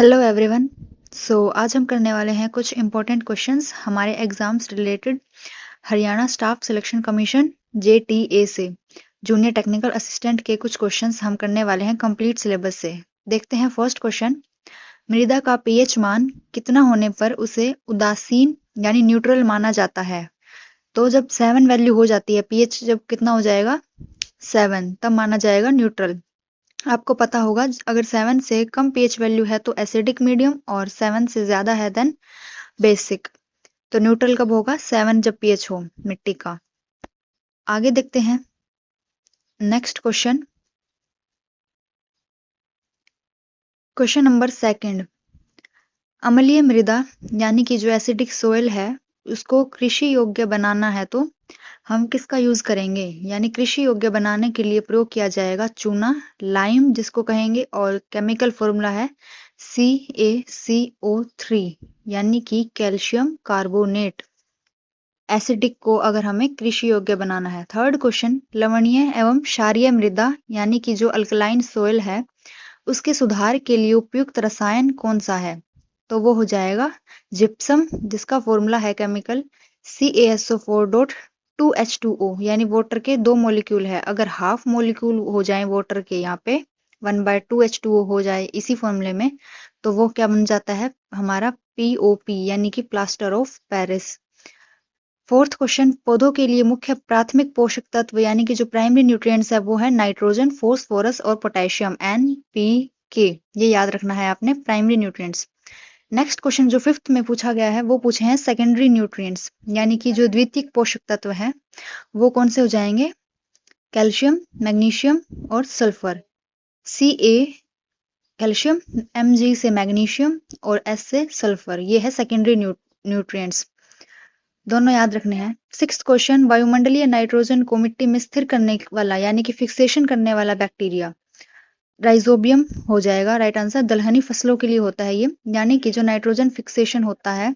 Hello everyone. आज हम करने वाले हैं कुछ इम्पोर्टेंट क्वेश्चंस हमारे exams related Haryana staff selection commission JTA से जूनियर टेक्निकल असिस्टेंट के कुछ क्वेश्चंस हम करने वाले हैं कंप्लीट सिलेबस से। देखते हैं फर्स्ट क्वेश्चन। मृदा का pH मान कितना होने पर उसे उदासीन यानी न्यूट्रल माना जाता है? तो जब 7 वैल्यू हो जाती है, pH जब कितना हो जाएगा 7, तब माना जाएगा न्यूट्रल। आपको पता होगा अगर 7 से कम pH वैल्यू है तो एसिडिक मीडियम और 7 से ज्यादा है देन बेसिक। तो न्यूट्रल कब होगा? 7 जब pH हो मिट्टी का। आगे देखते हैं next question. Question number second. अम्लीय मृदा यानी कि जो एसिडिक सोइल है उसको कृषि योग्य बनाना है तो हम किसका यूज करेंगे? यानी कृषि योग्य बनाने के लिए प्रयोग किया जाएगा चूना, लाइम जिसको कहेंगे, और केमिकल फॉर्मूला है CaCO3 यानी कि कैल्शियम कार्बोनेट। एसिडिक को अगर हमें कृषि योग्य बनाना है। Third question. लवणीय एवं क्षारीय मृदा यानी कि जो अल्कलाइन सोइल है उसके सुधार के लिए उपयुक्त रसायन कौन सा है? तो वो हो जाएगा जिप्सम जिसका फॉर्मूला है केमिकल CaSO4.2H2O यानी वाटर के 2 मॉलिक्यूल है। अगर हाफ मॉलिक्यूल हो जाए वाटर के यहाँ पे 1/2H2O हो जाए इसी फॉर्मूले में, तो वो क्या बन जाता है हमारा POP यानी कि plaster of Paris. Fourth question. पौधों के लिए मुख्य प्राथमिक पोषक तत्व यानी कि जो प्राइमरी न्यूट्रिएंट्स है वो है नाइट्रोजन, फोस्फोरस और पोटेशियम NPK। ये याद रखना है आपने, प्राइमरी न्यूट्रिएंट्स। नेक्स्ट क्वेश्चन जो फिफ्थ में पूछा गया है वो पूछे हैं सेकेंडरी न्यूट्रिएंट्स यानी कि जो द्वितीयक पोषक तत्व है वो कौन से हो जाएंगे? कैल्शियम, मैग्नीशियम और सल्फर। Ca कैल्शियम, Mg से मैग्नीशियम और S से सल्फर। ये है सेकेंडरी न्यूट्रिएंट्स, दोनों याद रखने हैं। Sixth question. वायुमंडलीय नाइट्रोजन को मिट्टी में स्थिर करने वाला यानी कि फिक्सेशन करने वाला बैक्टीरिया राइजोबियम हो जाएगा राइट आंसर। दलहनी फसलों के लिए होता है ये, यानी कि जो नाइट्रोजन फिक्सेशन होता है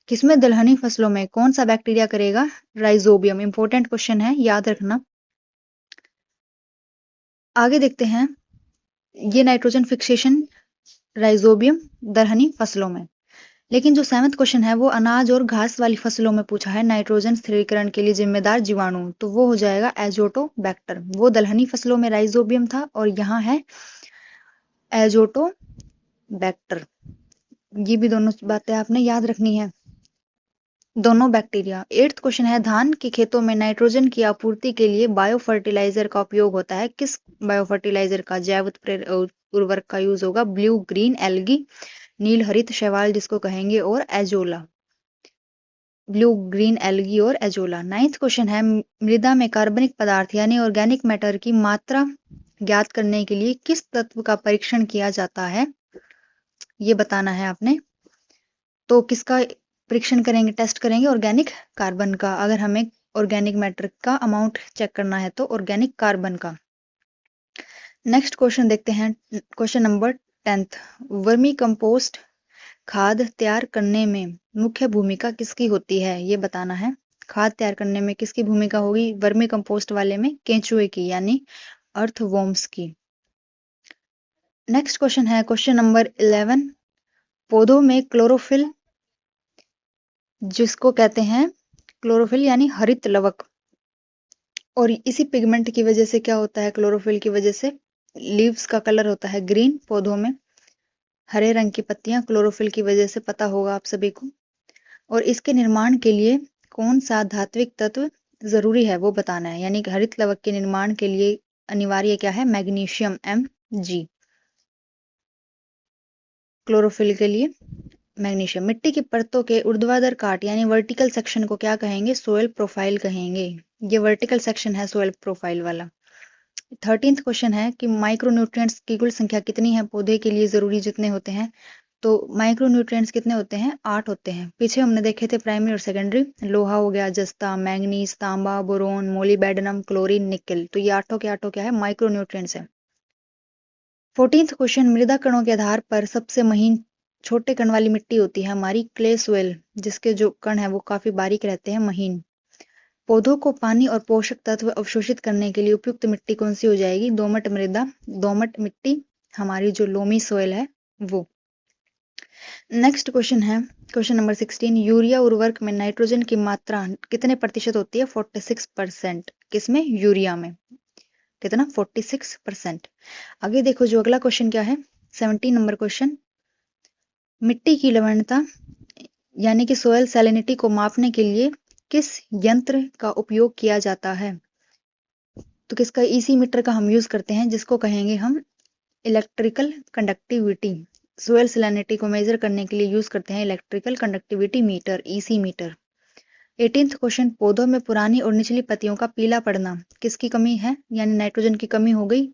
किसमें? दलहनी फसलों में। कौन सा बैक्टीरिया करेगा? राइजोबियम। इंपॉर्टेंट क्वेश्चन है, याद रखना। आगे देखते हैं ये नाइट्रोजन फिक्सेशन राइजोबियम दलहनी फसलों में। लेकिन जो सेवंथ क्वेश्चन है वो अनाज और घास वाली फसलों में पूछा है। नाइट्रोजन स्थिरीकरण के लिए जिम्मेदार जीवाणु, तो वो हो जाएगा एजोटोबैक्टर। वो दलहनी फसलों में राइजोबियम था और यहाँ है एजोटोबैक्टर। ये भी दोनों बातें आपने याद रखनी है, दोनों बैक्टीरिया। एट्थ क्वेश्चन है धान के खेतों में नाइट्रोजन की आपूर्ति के लिए बायो फर्टिलाइजर का उपयोग होता है। किस बायो फर्टिलाइजर का? जैव उर्वरक का यूज होगा। ब्लू ग्रीन एल्गी, नील हरित शैवाल जिसको कहेंगे, और एजोला। ब्लू ग्रीन एल्गी और एजोला। नाइन्थ क्वेश्चन है मृदा में कार्बनिक पदार्थ यानी ऑर्गेनिक मैटर की मात्रा ज्ञात करने के लिए किस तत्व का परीक्षण किया जाता है? ये बताना है आपने। तो किसका परीक्षण करेंगे, टेस्ट करेंगे? ऑर्गेनिक कार्बन का। अगर हमें ऑर्गेनिक मैटर का अमाउंट चेक करना है तो ऑर्गेनिक कार्बन का। नेक्स्ट क्वेश्चन देखते हैं, question number 10th। Vermi compost खाद तैयार करने में मुख्य भूमिका किसकी होती है? ये बताना है। खाद तैयार करने में किसकी भूमिका होगी वर्मी कंपोस्ट वाले में? केंचुए की यानी अर्थवॉर्म्स की। नेक्स्ट क्वेश्चन है क्वेश्चन नंबर 11। पौधों में क्लोरोफिल जिसको कहते हैं क्लोरोफिल यानी हरित लवक, और इसी पिगमेंट की वजह से क्या होता है? क्लोरोफिल की वजह से लीव्स का कलर होता है ग्रीन, पौधों में हरे रंग की पत्तियां क्लोरोफिल की वजह से, पता होगा आप सभी को। और इसके निर्माण के लिए कौन सा धात्विक तत्व जरूरी है वो बताना है। यानी कि हरित लवक के निर्माण के लिए अनिवार्य क्या है? Magnesium Mg। क्लोरोफिल के लिए मैग्नीशियम। मिट्टी की परतों के ऊर्ध्वाधर काट यानी वर्टिकल सेक्शन को क्या कहेंगे? सोयल प्रोफाइल कहेंगे। ये वर्टिकल सेक्शन है सोयल प्रोफाइल वाला। 13th क्वेश्चन है कि माइक्रोन्यूट्रिएंट्स की कुल संख्या कितनी है पौधे के लिए जरूरी जितने होते हैं? तो माइक्रोन्यूट्रिएंट्स कितने होते हैं? 8 होते हैं। पीछे हमने देखे थे प्राइमरी और सेकेंडरी। लोहा हो गया, जस्ता, मैंगनीज, तांबा, बोरोन, मोलिब्डेनम, क्लोरीन, निकेल। तो ये आठों के आठों क्या है? माइक्रोन्यूट्रिएंट्स है। 14th question. मृदा कणों के आधार पर सबसे महीन छोटे कण वाली मिट्टी होती है हमारी क्ले सोइल, जिसके जो कण है वो काफी बारीक रहते हैं, महीन। पौधों को पानी और पोषक तत्व अवशोषित करने के लिए उपयुक्त मिट्टी कौन सी हो जाएगी? दोमट मृदा, दोमट मिट्टी, हमारी जो लोमी सोइल है वो। नेक्स्ट क्वेश्चन है क्वेश्चन नंबर 16। यूरिया उर्वरक में नाइट्रोजन की मात्रा कितने प्रतिशत होती है? 46%। किसमें? यूरिया में। कितना? 46%। आगे देखो जो अगला क्वेश्चन क्या है, 17 नंबर क्वेश्चन। मिट्टी की लवणता यानी कि सोयल सैलिनिटी को मापने के लिए किस यंत्र का उपयोग किया जाता है? तो किसका? ईसी मीटर का हम यूज करते हैं, जिसको कहेंगे हम इलेक्ट्रिकल कंडक्टिविटी। सोयल सैलिनिटी को मेजर करने के लिए यूज करते हैं electrical conductivity meter, EC meter. 18th question. पौधों में पुरानी और निचली पत्तियों का पीला पड़ना किसकी कमी है? यानी नाइट्रोजन की कमी हो गई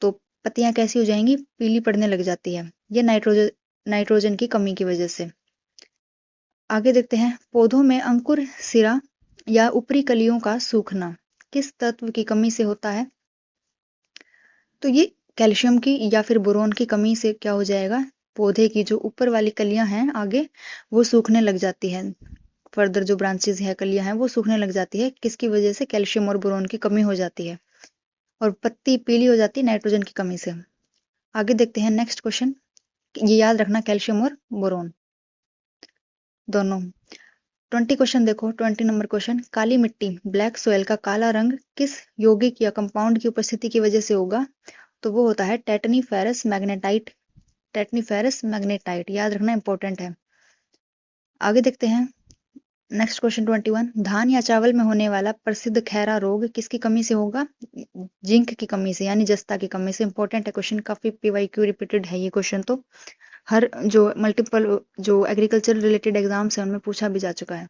तो पत्तियां कैसी हो जाएंगी? पीली पड़ने लग जाती है। ये नाइट्रोजन की कमी की वजह से। आगे देखते हैं, पौधों में अंकुर सिरा या ऊपरी कलियों का सूखना किस तत्व की कमी से होता है? तो ये कैल्शियम की या फिर बोरोन की कमी से क्या हो जाएगा? पौधे की जो ऊपर वाली कलियां हैं आगे, वो सूखने लग जाती है। फर्दर जो ब्रांचेस है, कलियां हैं, वो सूखने लग जाती है। किसकी वजह से? कैल्शियम और बोरोन की कमी हो जाती है। और पत्ती पीली हो जाती है नाइट्रोजन की कमी से। आगे देखते हैं नेक्स्ट क्वेश्चन। ये याद रखना, कैल्शियम और बोरोन दोनों। 20 क्वेश्चन देखो, 20 नंबर क्वेश्चन। काली मिट्टी, ब्लैक सोयल का काला रंग किस यौगिक या कंपाउंड की उपस्थिति की वजह से होगा? तो वो होता है tetani ferrous magnetite. Tetani ferrous magnetite याद रखना, इंपॉर्टेंट है। आगे देखते हैं नेक्स्ट क्वेश्चन 21। धान या चावल में होने वाला प्रसिद्ध खैरा रोग किसकी कमी से होगा? जिंक की कमी से, यानी जस्ता की कमी से। इंपॉर्टेंट है क्वेश्चन, काफी पीवाईक्यू रिपीटेड है ये क्वेश्चन। तो हर जो मल्टीपल जो एग्रीकल्चर रिलेटेड एग्जाम्स है उनमें पूछा भी जा चुका है।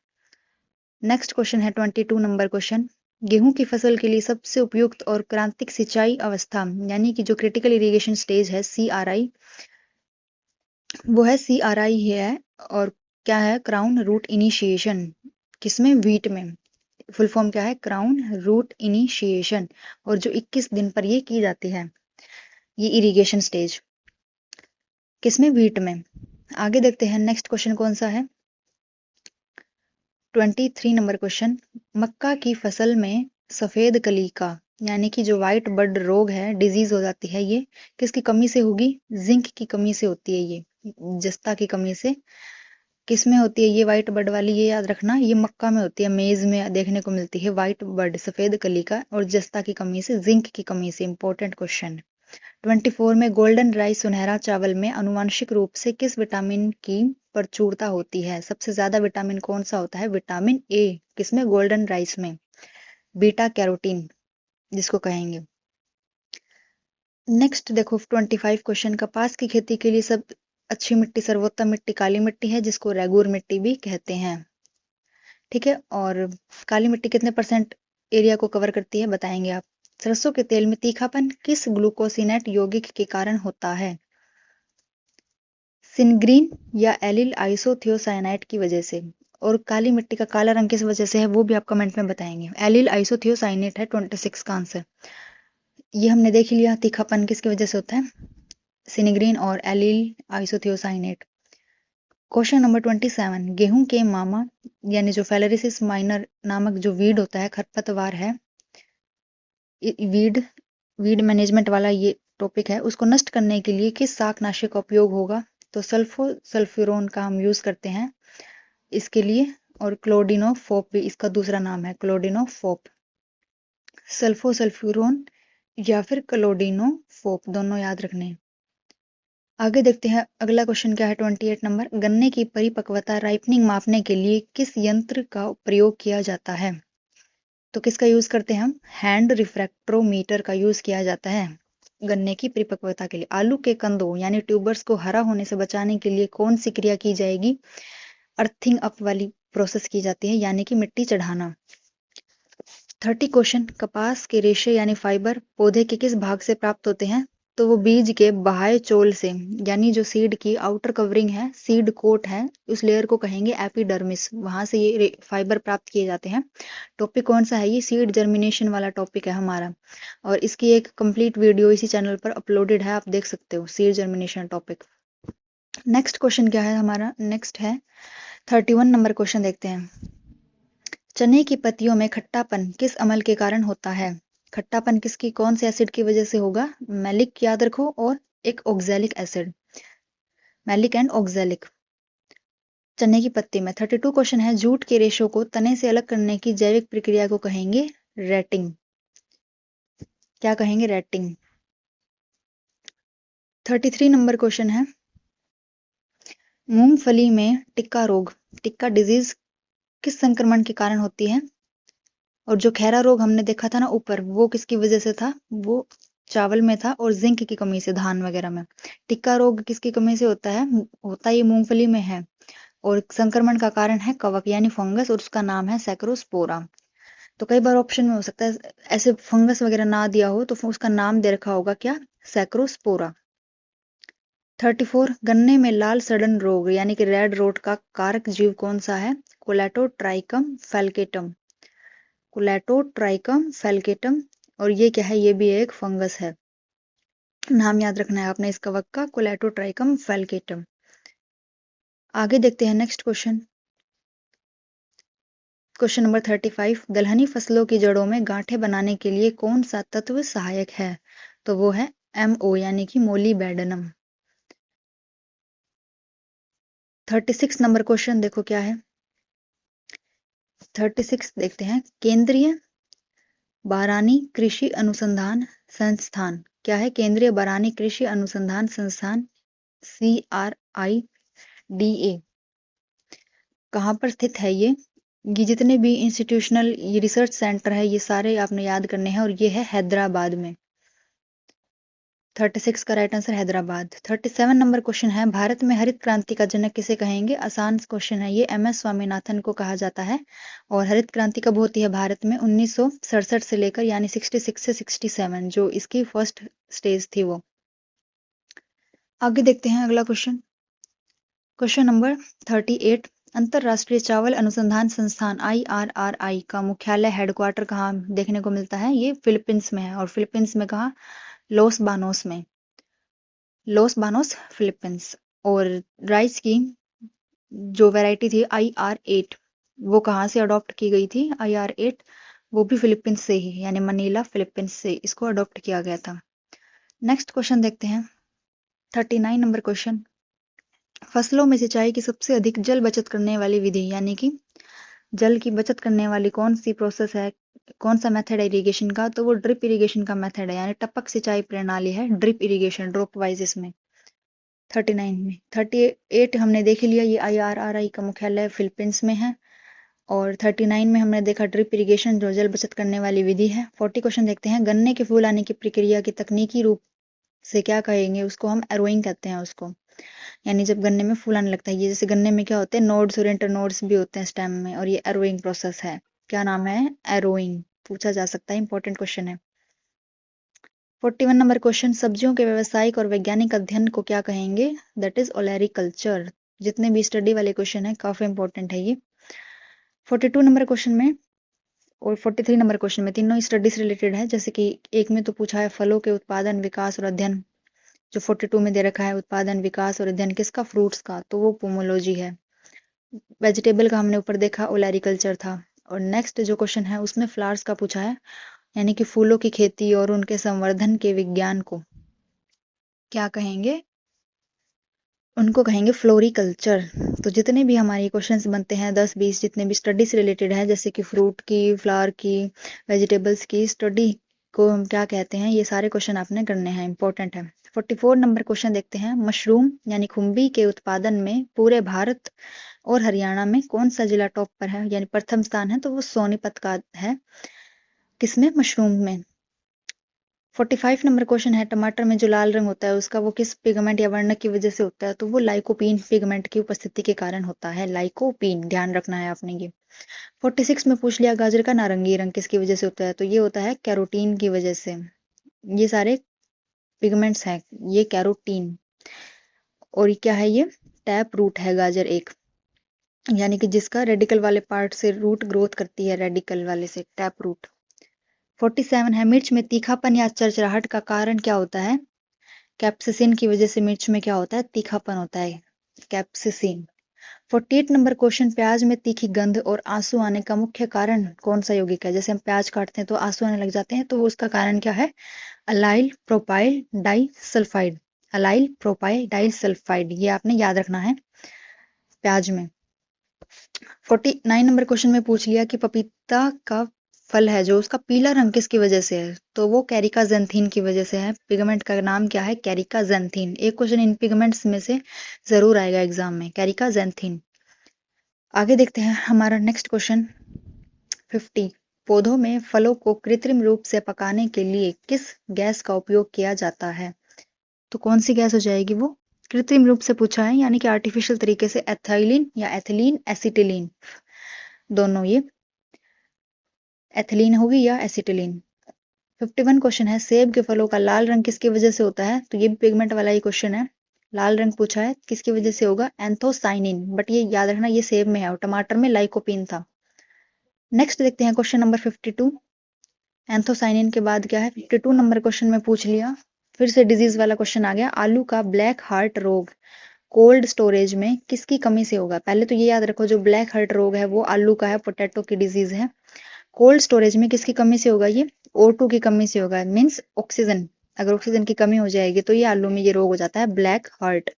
नेक्स्ट क्वेश्चन है 22 नंबर क्वेश्चन। गेहूं की फसल के लिए सबसे उपयुक्त और क्रांतिक सिंचाई अवस्था यानी कि जो क्रिटिकल इरिगेशन स्टेज है, CRI, वो है CRI है। और क्या है? Crown root initiation. किसमें? व्हीट में। फुल फॉर्म क्या है? Crown root initiation. और जो 21 दिन पर ये की जाती है, ये इरिगेशन स्टेज किसमें? व्हीट में। आगे देखते हैं नेक्स्ट क्वेश्चन कौन सा है, 23 नंबर क्वेश्चन। मक्का की फसल में सफेद कली का यानी कि जो व्हाइट बड रोग है, डिजीज हो जाती है, ये किसकी कमी से होगी? जिंक की कमी से होती है। ये जस्ता की कमी से। किस में होती है ये व्हाइट बर्ड वाली? ये याद रखना, ये मक्का में होती है, मेज में देखने को मिलती है व्हाइट बर्ड, सफेद कली का। और जस्ता की कमी से, जिंक की कमी से। Important question. 24 में गोल्डन राइस सुनहरा चावल में अनुवांशिक रूप से किस विटामिन की प्रचुरता होती है? सबसे ज्यादा विटामिन कौन सा होता है? Vitamin A. किसमें? गोल्डन राइस में। बीटा कैरोटीन जिसको कहेंगे। नेक्स्ट देखो 25 क्वेश्चन। कपास की खेती के लिए सब अच्छी मिट्टी, सर्वोत्तम मिट्टी काली मिट्टी है, जिसको रेगुर मिट्टी भी कहते हैं। ठीक है। और काली मिट्टी कितने परसेंट एरिया को कवर करती है बताएंगे आप। सरसों के तेल में तीखापन किस ग्लूकोसिनेट यौगिक के कारण होता है? सिनग्रीन या एलिल आइसोथियोसाइनाइट की वजह से। और काली मिट्टी का काला रंग किस वजह से है, वो भी आप कमेंट में बताएंगे। एलिल आइसोथियोसाइनेट है 26 का आंसर। ये हमने देख लिया, तीखापन किसकी वजह से होता है? सिनग्रीन और एलिल आइसोथियोसाइनेट। Question number 27। गेहूं के मामा यानी जो फेलरिसिस माइनर नामक जो वीड होता है, खरपतवार है, वीड वीड मैनेजमेंट वाला ये टॉपिक है, उसको नष्ट करने के लिए किस शाकनाशी का उपयोग होगा? तो सल्फोसल्फ्यूरोन का हम यूज करते हैं इसके लिए। और क्लोडिनोफोप भी इसका दूसरा नाम है, क्लोडिनोफोप। सल्फोसल्फ्यूरोन या फिर क्लोडिनोफोप, दोनों याद रखने। आगे देखते हैं अगला क्वेश्चन क्या है 28 नंबर। गन्ने की परिपक्वता राइपनिंग मापने के लिए किस यंत्र का प्रयोग किया जाता है? तो किसका यूज करते हैं हम? हैंड रिफ्रैक्ट्रोमीटर का यूज किया जाता है गन्ने की परिपक्वता के लिए। आलू के कंदों यानी ट्यूबर्स को हरा होने से बचाने के लिए कौन सी क्रिया की जाएगी? अर्थिंग अप वाली प्रोसेस की जाती है, यानी कि मिट्टी चढ़ाना। 30 क्वेश्चन। कपास के रेशे यानी फाइबर पौधे के किस भाग से प्राप्त होते हैं? तो वो बीज के बाह्य चोल से, यानी जो सीड की आउटर कवरिंग है, सीड कोट है, उस लेयर को कहेंगे एपिडर्मिस। वहां से ये फाइबर प्राप्त किए जाते हैं। टॉपिक कौन सा है? ये सीड जर्मिनेशन वाला टॉपिक है हमारा। और इसकी एक कंप्लीट वीडियो इसी चैनल पर अपलोडेड है, आप देख सकते हो, seed germination topic. Next question क्या है हमारा? नेक्स्ट है 31 नंबर क्वेश्चन, देखते हैं। चने की पत्तियों में खट्टापन किस अम्ल के कारण होता है? खट्टापन किसकी, कौन से एसिड की वजह से होगा? मैलिक याद रखो, और एक oxalic acid. Malic and oxalic. चने की पत्ती में 32 क्वेश्चन है, जूट के रेशों को तने से अलग करने की जैविक प्रक्रिया को कहेंगे रेटिंग। क्या कहेंगे? रेटिंग। 33 नंबर क्वेश्चन है, मूंगफली में टिक्का रोग, टिक्का डिजीज किस संक्रमण के कारण होती है? और जो खैरा रोग हमने देखा था ना ऊपर, वो किसकी वजह से था? वो चावल में था और जिंक की कमी से, धान वगैरह में। टिक्का रोग किसकी कमी से होता है? होता ये मूंगफली में है, और संक्रमण का कारण है कवक यानी फंगस, और उसका नाम है सैक्रोस्पोरा। तो कई बार ऑप्शन में हो सकता है ऐसे फंगस वगैरह ना दिया हो तो उसका नाम दे रखा होगा क्या? सैक्रोस्पोरा। 34 गन्ने में लाल सड़न रोग यानी कि रेड रोट का कारक जीव कौन सा है? कोलेटोट्राइकम फैल्केटम। कोलेटोट्राइकम फैल्केटम। और ये क्या है? ये भी एक फंगस है। नाम याद रखना है आपने इस कवक का, कोलेटोट्राइकम फैल्केटम। आगे देखते हैं नेक्स्ट क्वेश्चन। क्वेश्चन नंबर 35, दलहनी फसलों की जड़ों में गांठें बनाने के लिए कौन सा तत्व सहायक है? तो वो है MO यानी कि मोलिबेडनम। 36 नंबर क्वेश्चन देखो क्या है। 36 देखते हैं, केंद्रीय बारानी कृषि अनुसंधान संस्थान क्या है? केंद्रीय बारानी कृषि अनुसंधान संस्थान CRIDA कहाँ पर स्थित है ये? ये जितने भी इंस्टीट्यूशनल ये रिसर्च सेंटर है ये सारे आपने याद करने हैं, और ये है हैदराबाद में। 36 का right answer Hyderabad. 37 number question है, भारत में हरित क्रांति का जनक किसे कहेंगे? आसान क्वेश्चन है ये, MS स्वामीनाथन को कहा जाता है। और हरित क्रांति कब होती है भारत में? 1967 से लेकर, यानी 66 से 67 जो इसकी फर्स्ट स्टेज थी वो। आगे देखते हैं अगला क्वेश्चन। क्वेश्चन नंबर 38, अंतरराष्ट्रीय चावल अनुसंधान संस्थान IRRI का मुख्यालय हेडक्वार्टर कहाँ देखने को मिलता है? ये फिलीपींस में है। और फिलीपींस में कहाँ? लॉस बानोस में। Los Banos Philippines. और राइस की जो वैरायटी थी IR8, वो कहाँ से अडॉप्ट की गई थी? IR8 वो भी फिलीपींस से ही, यानी मनीला फिलीपींस से इसको अडॉप्ट किया गया था। नेक्स्ट क्वेश्चन देखते हैं। 39 नंबर क्वेश्चन, फसलों में सिंचाई की सबसे अधिक जल बचत करने वाली विधि यानी कि जल की बचत करने वाली कौन सी प्रोसेस है, कौन सा मेथड है इरिगेशन का? तो वो ड्रिप इरिगेशन का मेथड है, यानी टपक सिंचाई प्रणाली है, ड्रिप इरिगेशन, ड्रॉप वाइज इसमें। 39 में 38 हमने देख लिया, ये IRRI का मुख्यालय फिलीपींस में है। और 39 में हमने देखा ड्रिप इरिगेशन जो जल बचत करने वाली विधि है। 40 क्वेश्चन देखते हैं, गन्ने के फूल आने की प्रक्रिया की तकनीकी रूप से क्या कहेंगे? उसको हम एरोइंग कहते हैं उसको, यानी जब गन्ने में फूल आने लगता है। ये जैसे गन्ने में क्या होते हैं? नोड्स और इंटर नोड्स भी होते हैं स्टेम में, और ये एरोइंग प्रोसेस है। क्या नाम है? एरोइंग। पूछा जा सकता है, इंपॉर्टेंट क्वेश्चन है। 41 नंबर क्वेश्चन, सब्जियों के व्यावसायिक और वैज्ञानिक अध्ययन को क्या कहेंगे? That is olericulture. जितने भी स्टडी वाले क्वेश्चन है काफी इंपॉर्टेंट है ये। 42 नंबर क्वेश्चन में और 43 नंबर क्वेश्चन में तीनों स्टडी से रिलेटेड है। जैसे कि एक में तो पूछा है फलों के उत्पादन, विकास और अध्ययन, जो 42 में दे रखा है उत्पादन, विकास और अध्ययन किसका? फ्रूट्स का, तो वो पोमोलॉजी है। वेजिटेबल का हमने ऊपर देखा ओलेरिकल्चर था। और नेक्स्ट जो क्वेश्चन है उसमें फ्लावर्स का पूछा है, यानी कि फूलों की खेती और उनके संवर्धन के विज्ञान को क्या कहेंगे? उनको कहेंगे फ्लोरिकल्चर। तो जितने भी हमारे क्वेश्चंस बनते हैं 10-20 जितने भी स्टडी से रिलेटेड है, जैसे कि फ्रूट की, फ्लावर की, वेजिटेबल्स की स्टडी को हम क्या कहते हैं, ये सारे क्वेश्चन आपने करने हैं, इंपॉर्टेंट है। 44 नंबर क्वेश्चन देखते हैं, मशरूम यानी खुम्बी के उत्पादन में पूरे भारत और हरियाणा में कौन सा जिला टॉप पर है, यानी प्रथम स्थान है? तो वो सोनीपत का है। किसमें? मशरूम में। 45 नंबर क्वेश्चन है, टमाटर में जो लाल रंग होता है उसका वो किस पिगमेंट या वर्णक की वजह से होता है? तो वो लाइकोपीन पिगमेंट की उपस्थिति के कारण होता है, लाइकोपीन, ध्यान रखना है आपने ये। 46 में पूछ लिया, गाजर का नारंगी रंग किसकी वजह से होता है? तो ये होता है कैरोटीन की वजह से। ये सारे पिगमेंट्स हैं, ये कैरोटीन। और क्या है ये? टैप रूट है गाजर एक, यानी कि जिसका रेडिकल वाले पार्ट से रूट ग्रोथ करती है, रेडिकल वाले से, टैप रूट। 47 है, मिर्च में तीखापन या चरचराहट का कारण क्या होता है? कैप्सिसिन की वजह से मिर्च में क्या होता है? तीखापन होता है, कैप्सिसिन। 48 नंबर क्वेश्चन, प्याज में तीखी गंध और आंसू आने का मुख्य कारण कौन सा यौगिक है? जैसे हम प्याज काटते हैं तो आंसू आने लग जाते हैं, तो उसका कारण क्या है? Allyl propyl disulphide. Allyl propyl disulphide, ये आपने याद रखना है प्याज में। 49 नंबर क्वेश्चन में पूछ लिया कि पपीता का फल है जो उसका पीला रंग किसकी वजह से है, तो वो कैरिका ज़ैंथीन की वजह से है। पिगमेंट का नाम क्या है, कैरिका ज़ैंथीन। एक क्वेश्चन इन पिगमेंट्स में से जरूर आएगा एग्जाम में, कैरिका ज़ैंथीन। आगे देखते हैं हमारा नेक्स्ट क्वेश्चन 50। पौधों में फलों को कृत्रिम रूप से पकाने के लिए किस गैस का उपयोग किया जाता है, तो कौन सी गैस हो जाएगी वो, कृत्रिम रूप से पूछा है यानी कि आर्टिफिशियल तरीके से, एथाइलिन या एथिलीन एसिटिलीन, दोनों ये, एथिलीन होगी या एसिटिलीन। 51 क्वेश्चन है, सेब के फलों का लाल रंग किसकी वजह से होता है, तो ये भी पिगमेंट वाला ही क्वेश्चन है। लाल रंग पूछा है किसकी वजह से होगा, एंथोसाइनिन, बट ये याद रखना ये सेब में है और टमाटर में लाइकोपीन था। नेक्स्ट देखते हैं क्वेश्चन नंबर 52। एंथोसाइनिन के बाद क्या है, 52 नंबर क्वेश्चन में पूछ लिया, फिर से डिजीज वाला क्वेश्चन आ गया, आलू का ब्लैक हार्ट रोग कोल्ड स्टोरेज में किसकी कमी से होगा। पहले तो ये याद रखो जो ब्लैक हार्ट रोग है वो आलू का है, पोटैटो की डिजीज है। कोल्ड स्टोरेज में किसकी कमी से होगा, ये O2 की कमी से होगा, मीन्स ऑक्सीजन, अगर ऑक्सीजन की कमी हो जाएगी तो ये आलू में ये रोग हो जाता है ब्लैक हार्ट।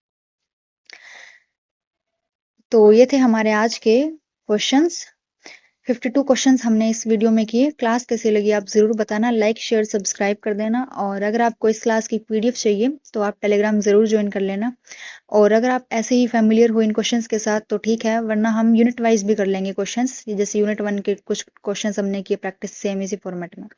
तो ये थे हमारे आज के क्वेश्चंस, 52 क्वेश्चंस हमने इस वीडियो में किए। क्लास कैसी लगी आप ज़रूर बताना, लाइक शेयर सब्सक्राइब कर देना, और अगर आपको इस क्लास की पीडीएफ चाहिए तो आप टेलीग्राम ज़रूर ज्वाइन कर लेना। और अगर आप ऐसे ही फैमिलियर हो इन क्वेश्चंस के साथ तो ठीक है, वरना हम यूनिट वाइज भी कर लेंगे क्वेश्चंस, जैसे यूनिट 1 के कुछ क्वेश्चंस हमने किए प्रैक्टिस सेम इसी फॉर्मेट में।